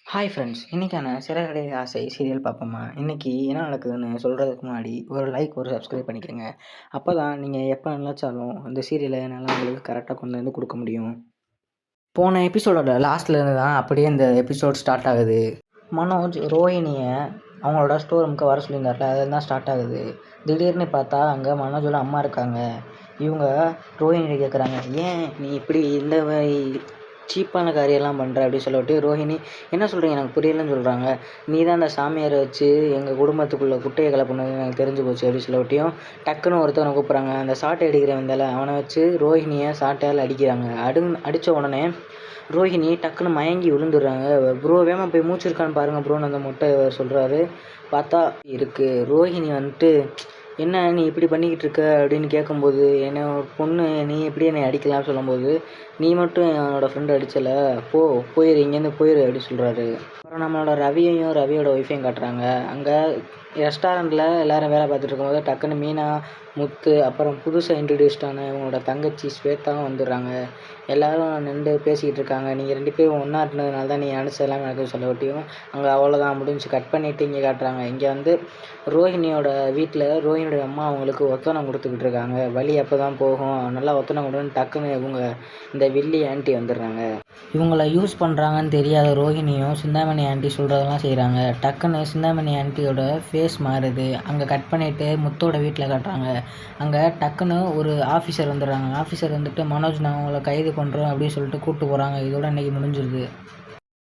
Hi friends. இன்னைக்கான சிறகடை ஆசை serial பார்ப்போமா? இன்னைக்கு என்ன நடக்குதுன்னு சொல்றதுக்கு முன்னாடி ஒரு லைக், ஒரு சப்ஸ்கிரைப் பண்ணிக்கங்க. அப்பதான் நீங்க எப்ப நினைச்சாலும் இந்த சீரியல என்னால உங்களுக்கு கரெக்ட்டா கொண்டு வந்து குடுக்க முடியும். போன எபிசோடோட லாஸ்ட்ல இருந்து தான் அப்படியே இந்த எபிசோட் ஸ்டார்ட் ஆகுது. மனோஜ் ரோஹிணிய அவங்களோட ஸ்டோர் ரூமுக்கு வர சொல்லியிருந்தார்ல, அதுல தான் ஸ்டார்ட் ஆகுது. திடீர்னு பார்த்தா அங்க மனோஜோட அம்மா இருக்காங்க. இவங்க ரோஹிணிட்ட கேட்குறாங்க, "ஏன் நீ இப்படி இந்த மாரி சீப்பான காரியம்லாம் பண்ற?" அப்படின்னு சொல்லவிட்டு ரோஹிணி, "என்ன சொல்றீங்க? எனக்கு புரியலன்னு" சொல்றாங்க. "நீ தான் அந்த சாமியார வச்சு எங்க குடும்பத்துக்குள்ள குட்டைய கிளப்புனது எனக்கு தெரிஞ்சு போச்சு" அப்படின்னு சொல்லவிட்டியும் டக்குன்னு ஒருத்தவன கூப்பிட்றாங்க. அந்த சாட்டை அடிக்கிறவன் இருந்தால அவன வச்சு ரோஹிணிய சாட்டையால அடிக்கிறாங்க. அடிச்ச உடனே ரோஹிணி டக்குன்னு மயங்கி விழுந்துடுறாங்க. "ப்ரோ வேகமா போய் மூச்சு இருக்கான்னு பாருங்க ப்ரோன்னு" அந்த மொட்டை சொல்றாரு. பார்த்தா இருக்கு. ரோஹிணி வந்துட்டு, "என்ன நீ இப்படி பண்ணிக்கிட்டு இருக்க?" அப்படின்னு கேட்கும்போது, "என்ன ஒரு பொண்ணு நீ எப்படி என்னை அடிக்கலாம்னு" சொல்லும்போது, "நீ மட்டும் என்னோட ஃப்ரெண்ட் அடிச்சல, போயிரு இங்கேருந்து போயிரு" அப்படின்னு சொல்றாரு. அப்புறம் நம்மளோட ரவியையும் ரவியோட ஒய்ஃபையும் காட்டுறாங்க. அங்கே ரெஸ்டாரண்ட்டில் எல்லாரும் வேலை பார்த்துட்டு இருக்கும்போது டக்குன்னு மீனா, முத்து, அப்புறம் புதுசாக இன்ட்ரடியூஸ்டான இவங்களோட தங்கச்சி ஸ்வேதாவும் வந்துடுறாங்க. எல்லாரும் நின்று பேசிக்கிட்டு இருக்காங்க. "நீங்கள் 2 பேரும் ஒன்றா இருந்ததுனால தான் நீ நினச்சது எல்லாமே நடக்குதுன்னு" சொல்லவட்டியும் அங்கே அவ்வளோதான் முடிஞ்சு. கட் பண்ணிவிட்டு இங்கே காட்டுறாங்க. இங்கே வந்து ரோஹிணியோட வீட்டில் ரோஹிணியோட அம்மா அவங்களுக்கு ஒத்தனம் கொடுத்துக்கிட்டு இருக்காங்க. வழி அப்போ தான் போகும், நல்லா ஒத்தனம் கொடுன்னு டக்குன்னு இவங்க இந்த வில்லி ஆண்டி வந்துடுறாங்க. இவங்கள யூஸ் பண்ணுறாங்கன்னு தெரியாத ரோஹிணியும் சிந்தாமணி ஆண்டி சொல்கிறதெல்லாம் செய்கிறாங்க. டக்குன்னு சிந்தாமணி ஆண்டியோட ஃபேஸ் மாறுது. அங்கே கட் பண்ணிவிட்டு முத்தோட வீட்டில் காட்டுறாங்க. அங்கே டக்குன்னு ஒரு ஆஃபீஸர் வந்துடுறாங்க. ஆஃபீஸர் வந்துட்டு, "மனோஜ், நான் உங்களை கைது பண்ணுறோம்" அப்படின்னு சொல்லிட்டு கூப்பிட்டு போகிறாங்க. இதோட இன்றைக்கி முடிஞ்சிருது.